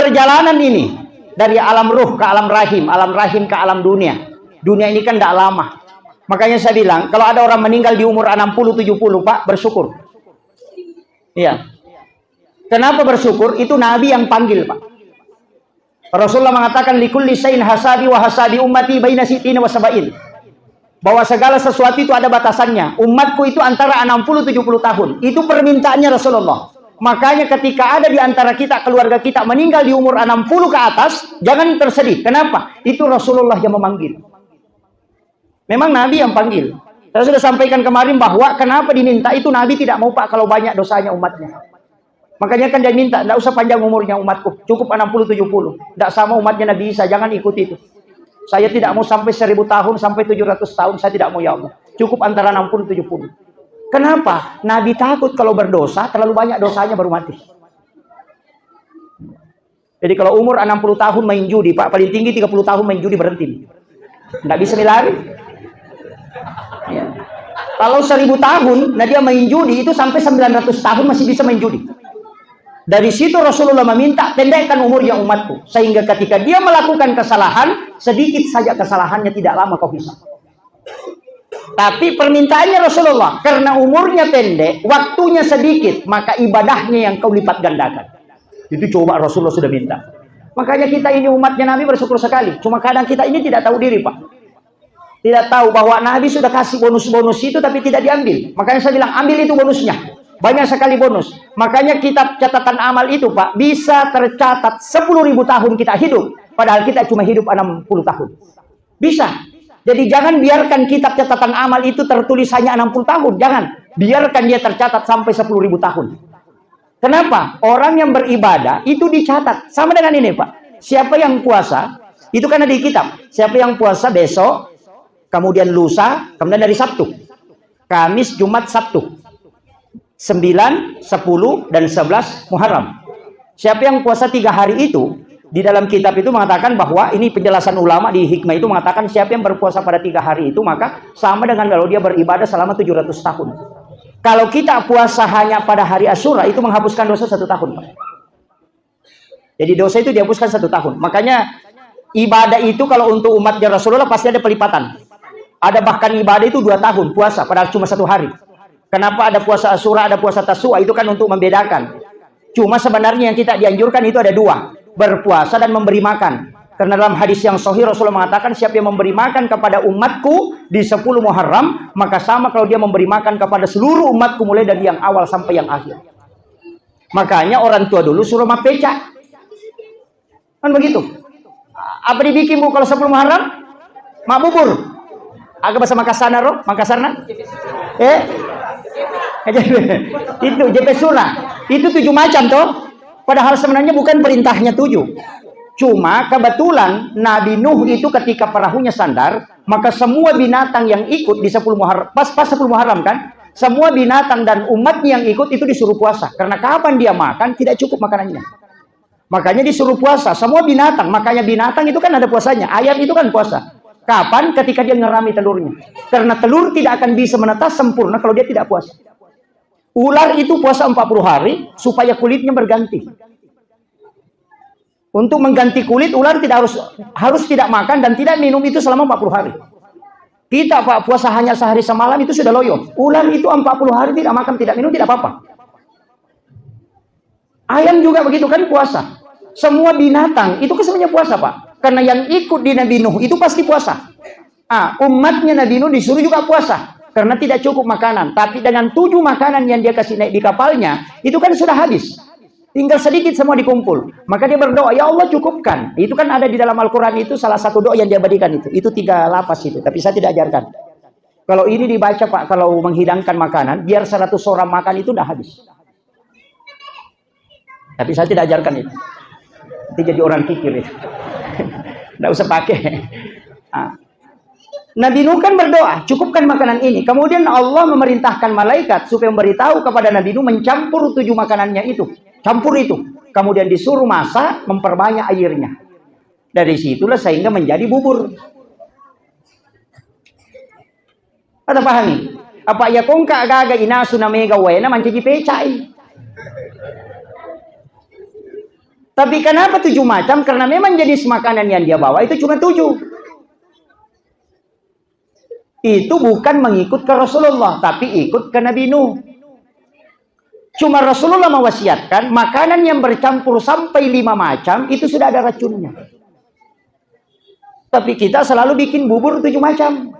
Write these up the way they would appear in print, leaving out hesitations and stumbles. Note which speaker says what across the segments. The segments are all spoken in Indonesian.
Speaker 1: perjalanan ini dari alam ruh ke alam rahim ke alam dunia. Dunia ini kan tidak lama. Makanya saya bilang, kalau ada orang meninggal di umur 60-70, Pak, bersyukur. Iya. Kenapa bersyukur? Itu Nabi yang panggil, Pak. Rasulullah mengatakan, likulli syai'in hasabi wa hasabi ummati baina sitina wa sab'in. Bahwa segala sesuatu itu ada batasannya. Umatku itu antara 60-70 tahun. Itu permintaannya Rasulullah. Makanya ketika ada di antara kita, keluarga kita meninggal di umur 60 ke atas, jangan tersedih. Kenapa? Itu Rasulullah yang memanggil. Memang Nabi yang panggil. Saya sudah sampaikan kemarin bahwa kenapa diminta itu Nabi tidak mau, Pak, kalau banyak dosanya umatnya. Makanya kan dia minta, tidak usah panjang umurnya umatku. Cukup 60-70. Tidak sama umatnya Nabi Isa, jangan ikut itu. Saya tidak mau sampai 1000 tahun, sampai 700 tahun. Saya tidak mau, ya Allah. Cukup antara 60-70. Kenapa? Nabi takut kalau berdosa, terlalu banyak dosanya baru mati. Jadi kalau umur 60 tahun main judi, Pak, paling tinggi 30 tahun main judi berhenti. Tidak bisa dilari. Ya. Kalau 1000 tahun, nah dia main judi itu sampai 900 tahun masih bisa main judi. Dari situ Rasulullah meminta, pendekkan umurnya umatku. Sehingga ketika dia melakukan kesalahan, sedikit saja kesalahannya, tidak lama kau bisa. Tapi permintaannya Rasulullah, karena umurnya pendek, waktunya sedikit, maka ibadahnya yang kau lipat gandakan. Itu coba Rasulullah sudah minta. Makanya kita ini umatnya Nabi bersyukur sekali. Cuma kadang kita ini tidak tahu diri, Pak. Tidak tahu bahwa Nabi sudah kasih bonus-bonus itu, tapi tidak diambil. Makanya saya bilang, ambil itu bonusnya. Banyak sekali bonus. Makanya kitab catatan amal itu, Pak, bisa tercatat 10.000 tahun kita hidup. Padahal kita cuma hidup 60 tahun. Bisa. Jadi jangan biarkan kitab catatan amal itu tertulis hanya 60 tahun. Jangan. Biarkan dia tercatat sampai 10.000 tahun. Kenapa? Orang yang beribadah itu dicatat. Sama dengan ini, Pak. Siapa yang puasa, itu kan ada di kitab. Siapa yang puasa besok, kemudian lusa, kemudian dari Sabtu. Kamis, Jumat, Sabtu. 9, 10, dan 11 Muharram. Siapa yang puasa 3 hari itu, di dalam kitab itu mengatakan bahwa, ini penjelasan ulama di hikmah itu mengatakan, siapa yang berpuasa pada 3 hari itu, maka sama dengan kalau dia beribadah selama 700 tahun. Kalau kita puasa hanya pada hari Asyura, itu menghapuskan dosa 1 tahun. Pak. Jadi dosa itu dihapuskan 1 tahun. Makanya ibadah itu kalau untuk umatnya Rasulullah pasti ada pelipatan. Ada bahkan ibadah itu 2 tahun puasa, padahal cuma 1 hari. Kenapa ada puasa Asyura, ada puasa Tasua? Itu kan untuk membedakan. Cuma sebenarnya yang kita dianjurkan itu ada 2. Berpuasa dan memberi makan. Karena dalam hadis yang sahih Rasulullah mengatakan, siapa yang memberi makan kepada umatku di 10 Muharram, maka sama kalau dia memberi makan kepada seluruh umatku mulai dari yang awal sampai yang akhir. Makanya orang tua dulu suruh mapeca. Kan begitu. Apa dibikin, Bu, kalau 10 Muharram? Mak bubur. Agak bahasa Makassarna? Itu JP Surah. Itu 7 macam toh. Padahal sebenarnya bukan perintahnya 7. Cuma kebetulan Nabi Nuh itu ketika perahunya sandar, maka semua binatang yang ikut di 10 Muharram, pas 10 Muharram kan, semua binatang dan umatnya yang ikut itu disuruh puasa. Karena kapan dia makan tidak cukup makanannya. Makanya disuruh puasa semua binatang. Makanya binatang itu kan ada puasanya. Ayam itu kan puasa. Kapan? Ketika dia ngerami telurnya. Karena telur tidak akan bisa menetas sempurna kalau dia tidak puasa. Ular itu puasa 40 hari supaya kulitnya berganti. Untuk mengganti kulit, ular tidak harus tidak makan dan tidak minum itu selama 40 hari. Kita, Pak, puasa hanya sehari semalam itu sudah loyo. Ular itu 40 hari tidak makan, tidak minum, tidak apa-apa. Ayam juga begitu kan puasa. Semua binatang itu sebenarnya puasa, Pak. Karena yang ikut di Nabi Nuh itu pasti puasa. Umatnya Nabi Nuh disuruh juga puasa. Karena tidak cukup makanan. Tapi dengan 7 makanan yang dia kasih naik di kapalnya, itu kan sudah habis. Tinggal sedikit semua dikumpul. Maka dia berdoa, ya Allah cukupkan. Itu kan ada di dalam Al-Quran itu salah satu doa yang diabadikan itu. Itu 3 lapas itu. Tapi saya tidak ajarkan. Kalau ini dibaca, Pak, kalau menghidangkan makanan, biar 100 orang makan itu sudah habis. Tapi saya tidak ajarkan itu. Nanti jadi orang kikir itu. Tidak usah pakai. Nabi Nuh kan berdoa, cukupkan makanan ini. Kemudian Allah memerintahkan malaikat supaya memberitahu kepada Nabi Nuh mencampur 7 makanannya itu. Campur itu. Kemudian disuruh masak, memperbanyak airnya. Dari situlah sehingga menjadi bubur. Ada pahami? Apa ya kongka agaga inasu na mega wena mancaji pecai. Tapi kenapa 7 macam? Karena memang jenis makanan yang dia bawa itu cuma 7. Itu bukan mengikut ke Rasulullah, tapi ikut ke Nabi Nuh. Cuma Rasulullah mewasiatkan makanan yang bercampur sampai 5 macam itu sudah ada racunnya. Tapi kita selalu bikin bubur 7 macam.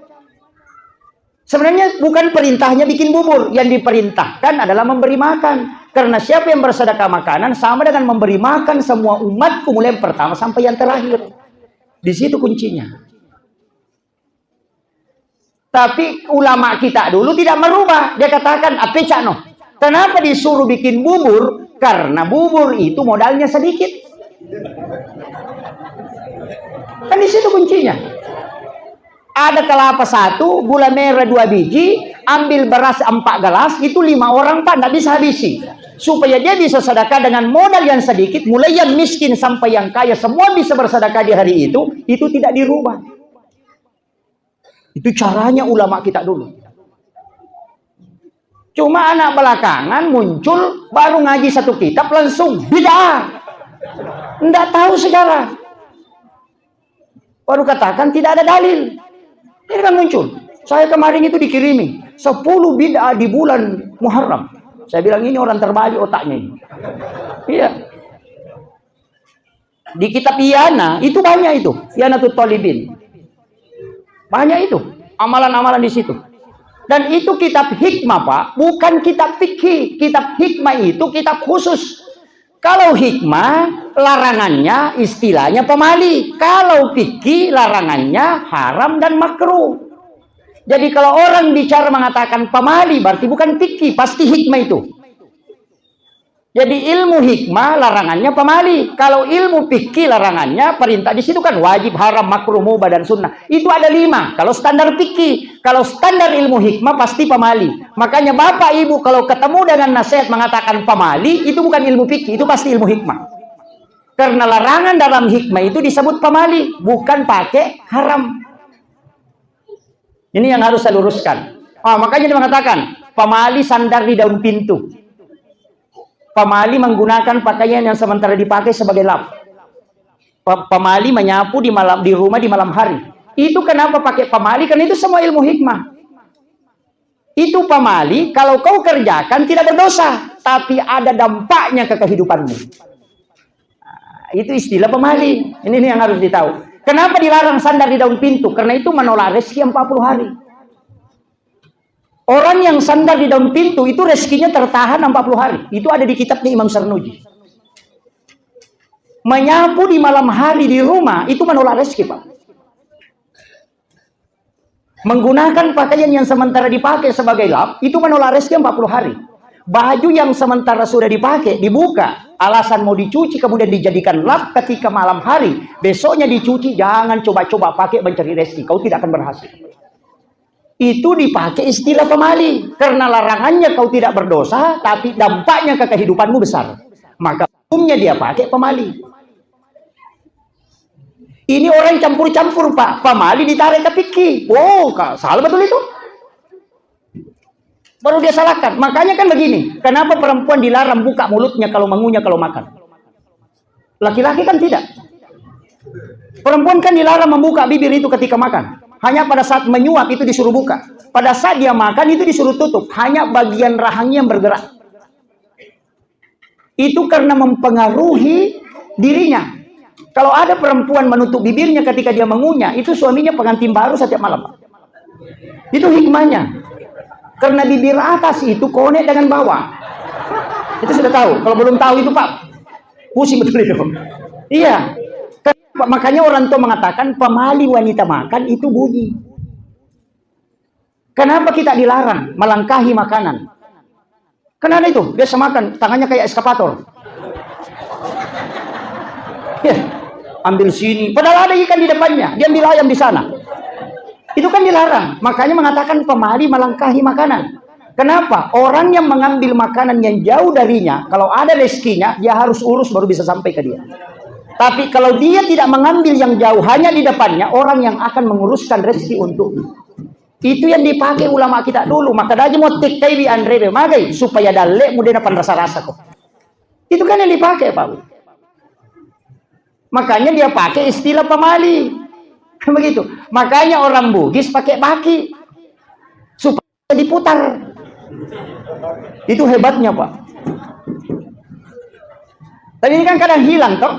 Speaker 1: Sebenarnya bukan perintahnya bikin bubur, yang diperintahkan adalah memberi makan. Karena siapa yang bersedekah makanan sama dengan memberi makan semua umatku mulai yang pertama sampai yang terakhir. Di situ kuncinya. Tapi ulama kita dulu tidak merubah. Dia katakan, apa cakno? Kenapa disuruh bikin bubur? Karena bubur itu modalnya sedikit. Kan di situ kuncinya. Ada kelapa 1, gula merah 2 biji, ambil beras 4 gelas, itu 5 orang Pak, tidak bisa habisi. Supaya dia bisa sedekah dengan modal yang sedikit, mulai yang miskin sampai yang kaya, semua bisa bersedekah di hari itu tidak dirubah. Itu caranya ulama kita dulu. Cuma anak belakangan muncul, baru ngaji 1 kitab, langsung bid'ah. Tidak tahu sejarah. Baru katakan tidak ada dalil. Ini kan muncul. Saya kemarin itu dikirimi 10 bid'ah di bulan Muharram. Saya bilang ini orang terbalik otaknya ini. Iya. Di kitab Iyana itu banyak itu. Iyanatul Talibin. Banyak itu. Amalan-amalan di situ. Dan itu kitab hikmah Pak. Bukan kitab fikih. Kitab hikmah itu kitab khusus. Kalau hikmah larangannya istilahnya pemali. Kalau fikih larangannya haram dan makruh. Jadi kalau orang bicara mengatakan pemali berarti bukan fikih, pasti hikmah itu. Jadi ilmu hikmah larangannya pemali. Kalau ilmu fikih larangannya perintah di situ kan wajib, haram, makruh, mubah dan sunnah. Itu ada 5. Kalau standar fikih, kalau standar ilmu hikmah pasti pemali. Makanya Bapak Ibu kalau ketemu dengan nasihat mengatakan pemali, itu bukan ilmu fikih, itu pasti ilmu hikmah. Karena larangan dalam hikmah itu disebut pemali, bukan pakai haram. Ini yang harus saya luruskan. Makanya dia mengatakan pemali sandar di daun pintu. Pemali menggunakan pakaian yang sementara dipakai sebagai lap. Pemali menyapu di rumah di malam hari. Itu kenapa pakai pemali? Karena itu semua ilmu hikmah. Itu pemali, kalau kau kerjakan tidak berdosa, tapi ada dampaknya ke kehidupanmu. Itu istilah pemali. Ini yang harus ditahu. Kenapa dilarang sandar di daun pintu? Karena itu menolak rezeki 40 hari. Orang yang sandar di daun pintu itu rezekinya tertahan 40 hari. Itu ada di kitabnya Imam Sarnuji. Menyapu di malam hari di rumah itu menolak rezeki Pak. Menggunakan pakaian yang sementara dipakai sebagai lap itu menolak rezeki 40 hari. Baju yang sementara sudah dipakai dibuka, alasan mau dicuci kemudian dijadikan lap ketika malam hari, besoknya dicuci, jangan coba-coba pakai mencari rezeki, kau tidak akan berhasil. Itu dipakai istilah pemali karena larangannya kau tidak berdosa tapi dampaknya ke kehidupanmu besar, maka hukumnya dia pakai pemali. Ini orang campur-campur Pak, pemali ditarik ke fikih. Salah betul itu. Baru dia salahkan. Makanya kan begini, kenapa perempuan dilarang buka mulutnya kalau mengunyah kalau makan? Laki-laki kan tidak. Perempuan kan dilarang membuka bibir itu ketika makan. Hanya pada saat menyuap itu disuruh buka. Pada saat dia makan itu disuruh tutup. Hanya bagian rahangnya yang bergerak. Itu karena mempengaruhi dirinya. Kalau ada perempuan menutup bibirnya ketika dia mengunyah, itu suaminya pengantin baru setiap malam. Itu hikmahnya. Karena bibir atas itu konek dengan bawah. Itu sudah tahu. Kalau belum tahu itu Pak, pusing betul itu. Iya. Makanya orang tua mengatakan pemali wanita makan itu bunyi. Kenapa kita dilarang melangkahi makanan? Kenapa itu? Biasa makan, tangannya kayak eskavator. Ya, ambil sini. Padahal ada ikan di depannya. Dia ambil ayam di sana. Itu kan dilarang. Makanya mengatakan pemali melangkahi makanan. Kenapa? Orang yang mengambil makanan yang jauh darinya, kalau ada rezekinya, dia harus urus baru bisa sampai ke dia. Tapi kalau dia tidak mengambil yang jauh, hanya di depannya, orang yang akan menguruskan rezeki untuknya. Itu yang dipakai ulama kita dulu. Maka daji mau tikkai bi andre magai supaya dalek mudah dapat rasa-rasa kok. Itu kan yang dipakai Pak. Makanya dia pakai istilah pamali. Begitu. Makanya orang Bugis pakai baki supaya diputar. Itu hebatnya, Pak. Tapi ini kan kadang hilang toh.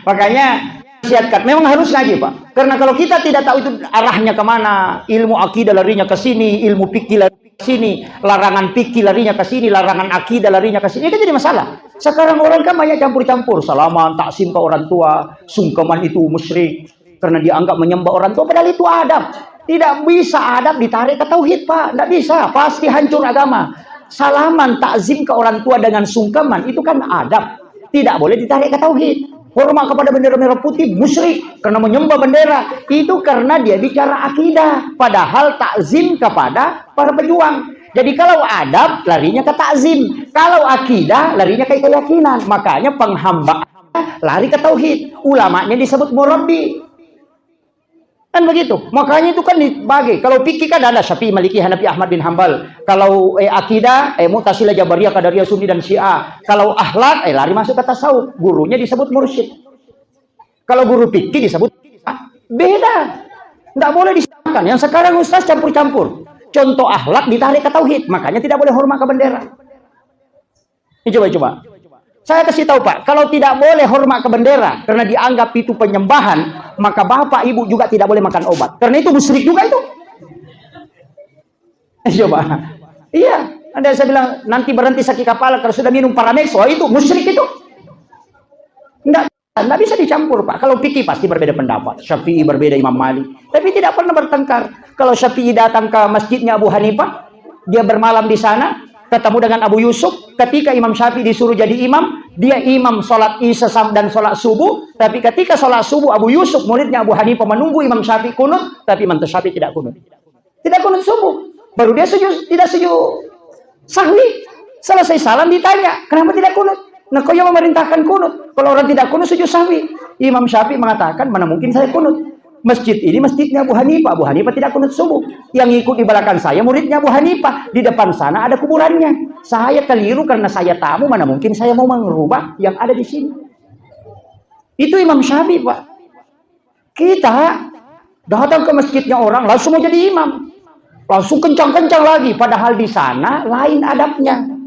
Speaker 1: Makanya siatkan. Memang harus ngaji, Pak. Karena kalau kita tidak tahu itu arahnya kemana, ilmu akidah larinya ke sini, ilmu fikih larinya ke sini, larangan fikih larinya ke sini, larangan akidah larinya ke sini, itu jadi masalah. Sekarang orang kan banyak campur-campur, salaman, taksim ke orang tua, sungkeman itu musyrik karena dianggap menyembah orang tua, padahal itu adab. Tidak bisa adab ditarik ke tauhid, Pak. Tidak bisa, pasti hancur agama. Salaman, takzim ke orang tua dengan sungkeman itu kan adab, tidak boleh ditarik ke tauhid. Hormat kepada bendera merah putih musyrik karena menyembah bendera, itu karena dia bicara akidah, padahal takzim kepada para pejuang. Jadi kalau adab larinya ke takzim, kalau akidah larinya ke keyakinan. Makanya penghambaan lari ke tauhid, ulamanya disebut murabbi. Kan begitu. Makanya itu kan dibagi. Kalau fikih kan ada Syafi'i, Maliki, Hanafi, Ahmad bin Hambal. Kalau akidah, Mu'tazilah, Jabariyah, Qadariyah, Sunni dan Syiah. Kalau akhlak, lari masuk ke tasawuf. Gurunya disebut mursyid. Kalau guru fikih disebut beda. Tidak boleh disamakan. Yang sekarang ustaz campur-campur. Contoh akhlak ditarik ke tauhid. Makanya tidak boleh hormat ke bendera. Ini coba-coba. Saya kasih tahu, Pak, kalau tidak boleh hormat ke bendera karena dianggap itu penyembahan, maka bapak ibu juga tidak boleh makan obat. Karena itu musyrik juga itu. Coba. Iya, ada saya bilang nanti berhenti sakit kepala kalau sudah minum Paramexo, itu musyrik itu. Enggak bisa dicampur, Pak. Kalau fikih pasti berbeda pendapat. Syafi'i berbeda Imam Malik, tapi tidak pernah bertengkar. Kalau Syafi'i datang ke masjidnya Abu Hanifah, dia bermalam di sana, ketemu dengan Abu Yusuf. Ketika Imam Syafi'i disuruh jadi imam, dia imam sholat isya dan sholat subuh. Tapi ketika sholat subuh, Abu Yusuf muridnya Abu Hanifah menunggu Imam Syafi'i kunut, tapi Imam Syafi'i tidak kunut. Tidak kunut subuh. Baru dia tidak sujud sahwi. Selesai salam ditanya, kenapa tidak kunut? Nah, kau yang memerintahkan kunut. Kalau orang tidak kunut sujud sahwi. Imam Syafi'i mengatakan, mana mungkin saya kunut? Masjid ini masjidnya Abu Hanifah. Abu Hanifah tidak kunut subuh. Yang ikut di belakang saya muridnya Abu Hanifah. Di depan sana ada kuburannya. Saya keliru karena saya tamu. Mana mungkin saya mau merubah yang ada di sini. Itu Imam Syafi'i, Pak. Kita datang ke masjidnya orang langsung mau jadi imam. Langsung kencang-kencang lagi. Padahal di sana lain adabnya.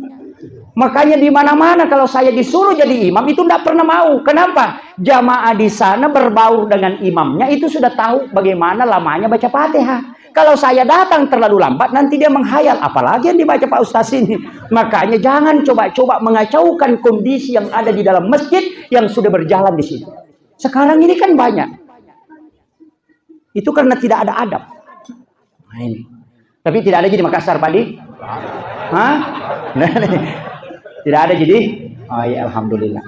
Speaker 1: Makanya di mana-mana kalau saya disuruh jadi imam itu tidak pernah mau. Kenapa? Jamaah di sana berbaur dengan imamnya itu sudah tahu bagaimana lamanya baca Fatihah. Kalau saya datang terlalu lambat nanti dia menghayal, apalagi yang dibaca Pak Ustaz ini. Makanya jangan coba-coba mengacaukan kondisi yang ada di dalam masjid yang sudah berjalan di sini. Sekarang ini kan banyak. Itu karena tidak ada adab. Nah, ini. Tapi tidak ada jadi Makassar, Pak Di? Hah? Tidak ada jadi? Oh ya, alhamdulillah.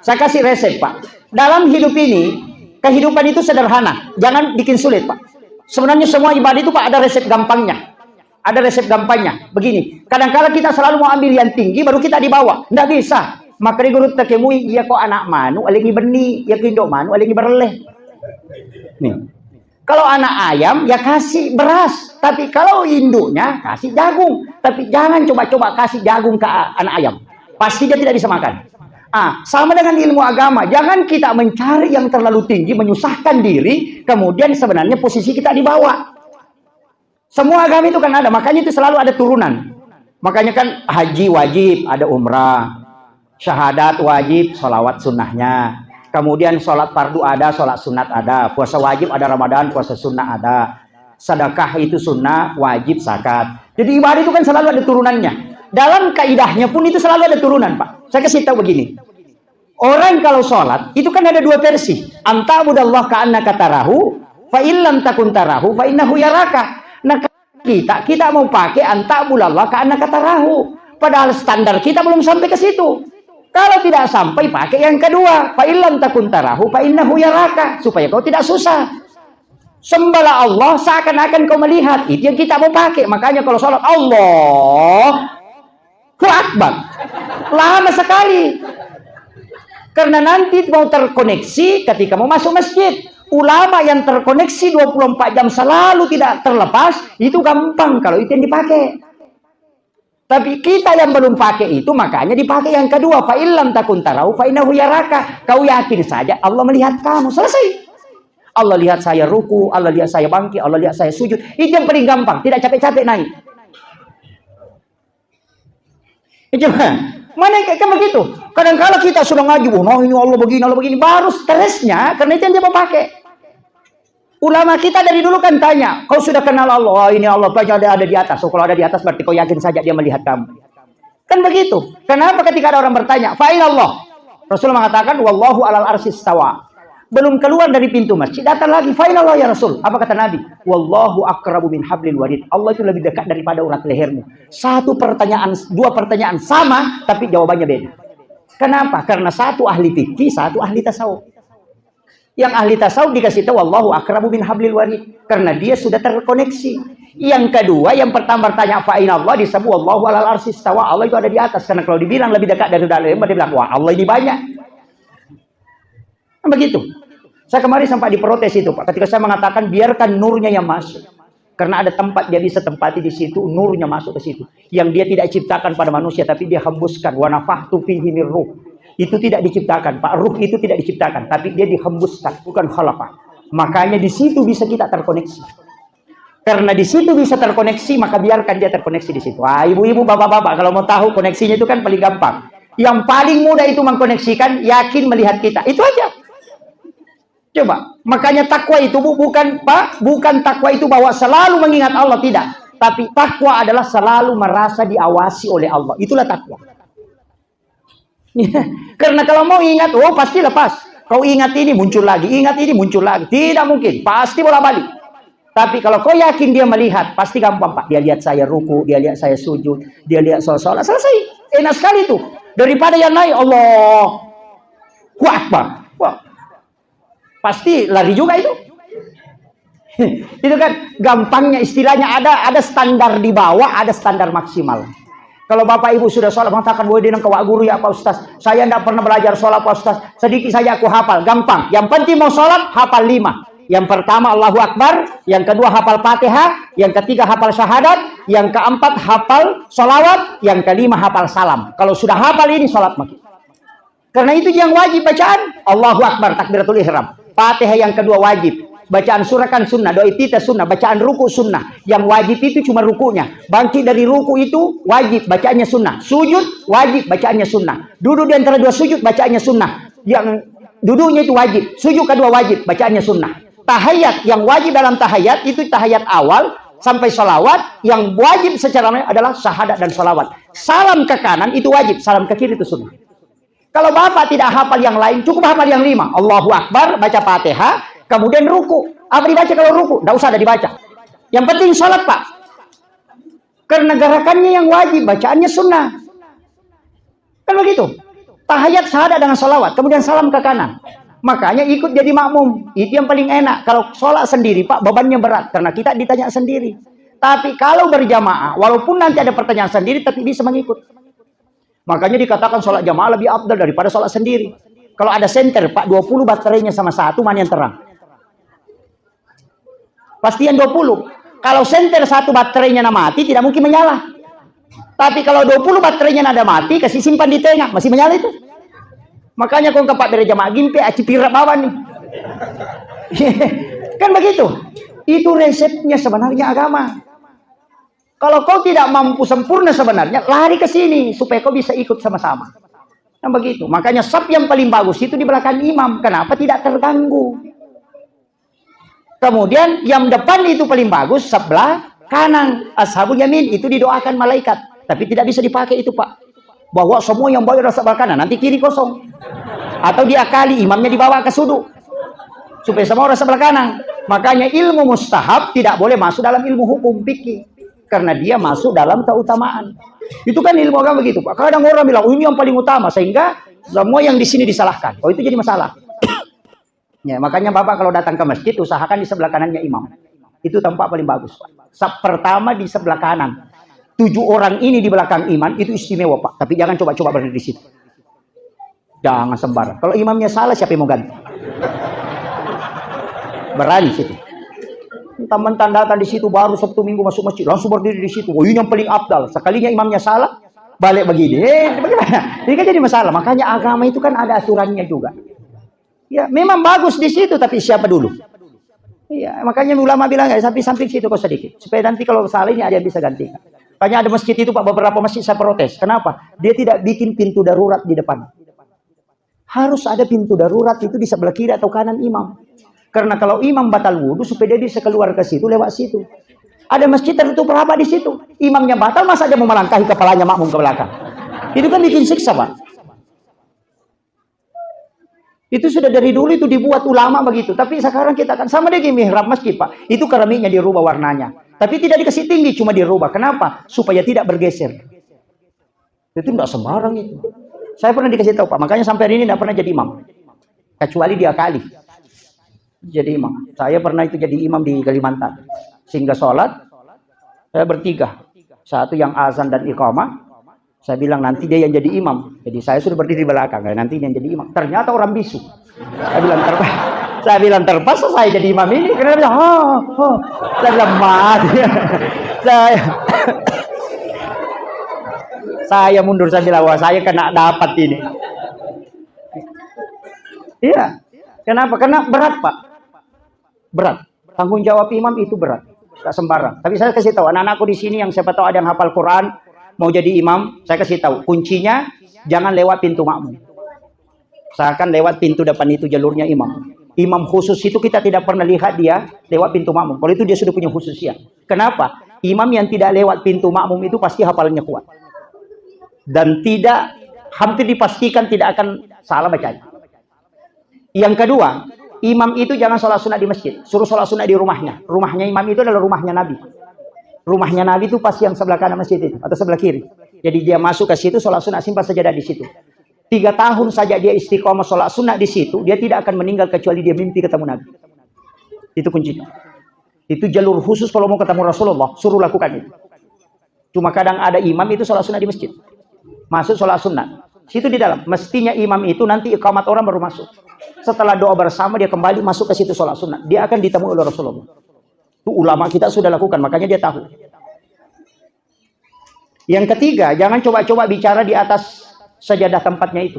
Speaker 1: Saya kasih resep, Pak. Dalam hidup ini, kehidupan itu sederhana. Jangan bikin sulit, Pak. Sebenarnya semua ibadah itu, Pak, ada resep gampangnya. Ada resep gampangnya. Begini, kadang-kadang kita selalu mau ambil yang tinggi, baru kita dibawa. Tidak bisa. Maka di guru tekemui, ya kok anak manu, alingi benih, ya kindok manu, alingi berleh. Nih. Kalau anak ayam, ya kasih beras. Tapi kalau induknya, kasih jagung. Tapi jangan coba-coba kasih jagung ke anak ayam. Pasti dia tidak bisa makan. Sama dengan ilmu agama. Jangan kita mencari yang terlalu tinggi, menyusahkan diri, kemudian sebenarnya posisi kita di bawah. Semua agama itu kan ada. Makanya itu selalu ada turunan. Makanya kan haji wajib, ada umrah. Syahadat wajib, sholawat sunnahnya. Kemudian sholat fardu ada, sholat sunat ada. Puasa wajib ada Ramadan, puasa sunnah ada. Sedekah itu sunnah, wajib zakat. Jadi ibadah itu kan selalu ada turunannya. Dalam kaidahnya pun itu selalu ada turunan, Pak. Saya kasih tahu begini. Orang kalau sholat, itu kan ada dua versi. Anta'budallah ka'annaka tarahu, fa'illam takun tarahu, fa'innahu yaraka. Nah, kita mau pakai anta'budallah ka'annaka tarahu. Padahal standar kita belum sampai ke situ. Kalau tidak sampai, pakai yang kedua. Fa'illam takun tarahu, fa'innahu yaraka. Supaya kau tidak susah. Sembahlah Allah seakan-akan kau melihat. Itu yang kita mau pakai. Makanya kalau sholat, Allahu Akbar. Lama sekali. Karena nanti mau terkoneksi ketika mau masuk masjid. Ulama yang terkoneksi 24 jam selalu tidak terlepas. Itu gampang kalau itu yang dipakai. Tapi kita yang belum pakai itu, makanya dipakai yang kedua. Fa illam takun tarau fa innahu yaraka. Kau yakin saja Allah melihat kamu. Selesai. Allah lihat saya ruku, Allah lihat saya bangkit, Allah lihat saya sujud. Itu yang paling gampang, tidak capek-capek naik. Coba, mana kan begitu? Kadang-kadang kita sudah ngaji, oh ini Allah begini, baru stresnya, karena itu yang dia mau pakai. Ulama kita dari dulu kan tanya, kau sudah kenal Allah? Oh, ini Allah, kau ada di atas. So, kalau ada di atas berarti kau yakin saja dia melihat kamu. Kan begitu. Kenapa ketika ada orang bertanya, fa'il Allah? Rasul mengatakan, wallahu alal arsis tawa. Belum keluar dari pintu masjid, datang lagi, fa'il Allah ya Rasul. Apa kata Nabi? Wallahu akrabu min hablil warid. Allah itu lebih dekat daripada urat lehermu. Dua pertanyaan sama, tapi jawabannya beda. Kenapa? Karena satu ahli fikih, satu ahli tasawuf. Yang ahli tasawuf dikasih tahu wallahu akrabu min hablil warid, karena dia sudah terkoneksi. Yang kedua, yang pertama bertanya fa'in Allah, disebut wallahu alal arsis tawa. Allah itu ada di atas, karena kalau dibilang lebih dekat dari dalam, dia bilang wah Allah ini banyak. Nah, begitu. Saya kemarin sampai diprotes itu Pak, ketika saya mengatakan biarkan nurnya yang masuk, karena ada tempat dia bisa tempati di situ, nurnya masuk ke situ. Yang dia tidak ciptakan pada manusia, tapi dia hembuskan. Wa nafahtu fihi mir ruh. Itu tidak diciptakan, Pak. Ruh itu tidak diciptakan, tapi dia dihembuskan, bukan khalaqa. Makanya di situ bisa kita terkoneksi. Karena di situ bisa terkoneksi, maka biarkan dia terkoneksi di situ. Wah, ibu-ibu, bapak-bapak, kalau mau tahu koneksinya itu kan paling gampang. Yang paling mudah itu mengkoneksikan, yakin melihat kita. Itu aja. Coba, makanya takwa itu bukan Pak, bukan takwa itu bahwa selalu mengingat Allah, tidak. Tapi takwa adalah selalu merasa diawasi oleh Allah. Itulah takwa. Karena kalau mau ingat, oh pasti lepas. Kau ingat ini muncul lagi, ingat ini muncul lagi. Tidak mungkin, pasti bolak-balik. Tapi kalau kau yakin dia melihat, pasti gampang Pak. Dia lihat saya ruku, dia lihat saya sujud, dia lihat sholat, selesai. Enak sekali itu. Daripada yang lain, Allah Akbar. Wah, pasti lari juga itu. Itu kan gampangnya, istilahnya ada standar di bawah, ada standar maksimal. Kalau bapak ibu sudah sholat mengatakan, woi dia kawak guru ya Pak Ustaz, saya tidak pernah belajar sholat Pak Ustaz, sedikit saja aku hafal, gampang. Yang penting mau sholat hafal 5. Yang pertama Allahu Akbar, yang kedua hafal Fatihah, yang ketiga hafal syahadat, yang keempat hafal sholawat, yang kelima hafal salam. Kalau sudah hafal ini sholat makin. Karena itu yang wajib bacaan Allahu Akbar, takbiratul ihram. Fatihah yang kedua wajib. Bacaan surah kan sunnah, doa iftitah sunnah, bacaan ruku sunnah. Yang wajib itu cuma rukunya. Bangkit dari ruku itu wajib, bacaannya sunnah. Sujud wajib, bacaannya sunnah. Duduk di antara dua sujud, bacaannya sunnah. Yang duduknya itu wajib, sujud kedua wajib, bacaannya sunnah. Tahiyat, yang wajib dalam tahiyat itu tahiyat awal sampai sholawat. Yang wajib secara adalah syahadat dan sholawat. Salam ke kanan itu wajib, salam ke kiri itu sunnah. Kalau bapak tidak hafal yang lain, cukup hafal yang 5. Allahu Akbar, baca Fatihah, kemudian ruku. Apa dibaca kalau ruku? Tidak usah ada dibaca. Yang penting sholat Pak. Karena gerakannya yang wajib, bacaannya sunnah. Kan begitu. Tahiyat syahadat dengan sholawat, kemudian salam ke kanan. Makanya ikut jadi makmum. Itu yang paling enak. Kalau sholat sendiri Pak, bebannya berat. Karena kita ditanya sendiri. Tapi kalau berjamaah, walaupun nanti ada pertanyaan sendiri, tapi bisa mengikut. Makanya dikatakan sholat jamaah lebih afdal daripada sholat sendiri. Kalau ada senter Pak, 20 baterainya sama satu, mana yang terang? Pasti yang 20. Kalau senter satu baterainya mati, tidak mungkin menyala. Tapi kalau 20 baterainya ada mati, kasih simpan di tengah, masih menyala itu. Makanya kau kepak dari jamaah gimpe, aci pirak bawah nih. Kan begitu. Itu resepnya sebenarnya agama. Kalau kau tidak mampu sempurna sebenarnya, lari ke sini supaya kau bisa ikut sama-sama. Nah begitu. Makanya saf yang paling bagus itu di belakang imam. Kenapa? Tidak terganggu. Kemudian yang depan itu paling bagus, sebelah kanan. Ashabul yamin itu didoakan malaikat. Tapi tidak bisa dipakai itu Pak. Bahwa semua yang bawa sebelah kanan, nanti kiri kosong. Atau diakali, imamnya dibawa ke sudut. Supaya semua orang sebelah kanan. Makanya ilmu mustahab tidak boleh masuk dalam ilmu hukum fikih. Karena dia masuk dalam keutamaan. Itu kan ilmu agama begitu Pak. Kadang orang bilang, oh, ini yang paling utama. Sehingga semua yang di sini disalahkan. Oh itu jadi masalah. Ya, makanya Bapak kalau datang ke masjid, usahakan di sebelah kanannya imam. Itu tempat paling bagus Pak. Saf pertama di sebelah kanan. 7 orang ini di belakang imam, itu istimewa Pak. Tapi jangan coba-coba berdiri di situ. Jangan sembarang. Kalau imamnya salah, siapa yang mau ganti? Berani situ. mentang-mentang datang di situ baru Sabtu Minggu masuk masjid, langsung berdiri di situ. Oh, ini yang paling afdal. Sekalinya imamnya salah, balik begini. Bagaimana? Ini kan jadi masalah. Makanya agama itu kan ada aturannya juga. Ya, memang bagus di situ, tapi siapa dulu? Iya, makanya ulama bilang sampai samping situ kok sedikit. Supaya nanti kalau salah ini ada yang bisa gantikan. Makanya ada masjid itu Pak, beberapa masjid saya protes. Kenapa? Dia tidak bikin pintu darurat di depan. Harus ada pintu darurat itu di sebelah kiri atau kanan imam. Karena kalau imam batal wudhu, supaya dia bisa keluar ke situ, lewat situ. Ada masjid tertutup apa di situ. Imamnya batal, masa dia mau melangkahi kepalanya makmum ke belakang. Itu kan bikin siksa, Pak. Itu sudah dari dulu itu dibuat ulama begitu. Tapi sekarang kita kan sama dengan mihrab masjid, Pak. Itu keramiknya dirubah warnanya. Tapi tidak dikasih tinggi, cuma dirubah. Kenapa? Supaya tidak bergeser. Itu tidak sembarang itu. Saya pernah dikasih tahu, Pak. Makanya sampai hari ini tidak pernah jadi imam. Kecuali dia kali. Jadi imam. Saya pernah itu jadi imam di Kalimantan. Sehingga sholat, saya bertiga. Satu yang azan dan iqamah. Saya bilang nanti dia yang jadi imam. Jadi saya sudah berdiri di belakang. Nanti dia yang jadi imam. Ternyata orang bisu. Saya bilang terpaksa saya jadi imam ini. Karena dia bilang, saya bilang mati. Saya mundur, saya bilang, wah saya kena dapat ini. Iya. Kenapa? Karena berat, Pak. Berat. Tanggung jawab imam itu berat. Tak sembarang. Tapi saya kasih tahu anak-anakku di sini yang siapa tahu ada yang hafal Quran, mau jadi imam, saya kasih tahu kuncinya jangan lewat pintu makmum. Seakan lewat pintu depan itu jalurnya imam. Imam khusus itu kita tidak pernah lihat dia lewat pintu makmum. Kalau itu dia sudah punya khususnya. Kenapa? Imam yang tidak lewat pintu makmum itu pasti hafalannya kuat. Dan tidak, hampir dipastikan tidak akan salah bacanya. Yang kedua, imam itu jangan sholat sunat di masjid. Suruh sholat sunat di rumahnya. Rumahnya imam itu adalah rumahnya Nabi. Rumahnya Nabi itu pasti yang sebelah kanan masjid itu, atau sebelah kiri. Jadi dia masuk ke situ, sholat sunat simpan sajadah di situ. 3 tahun saja dia istiqomah sholat sunat di situ, dia tidak akan meninggal kecuali dia mimpi ketemu Nabi. Itu kuncinya. Itu jalur khusus kalau mau ketemu Rasulullah, suruh lakukan itu. Cuma kadang ada imam itu sholat sunat di masjid. Masuk sholat sunat. Situ di dalam. Mestinya imam itu nanti iqamat orang baru masuk. Setelah doa bersama dia kembali masuk ke situ sholat sunat. Dia akan ditemui oleh Rasulullah. Itu ulama kita sudah lakukan, makanya dia tahu. Yang ketiga, jangan coba-coba bicara di atas sajadah tempatnya itu.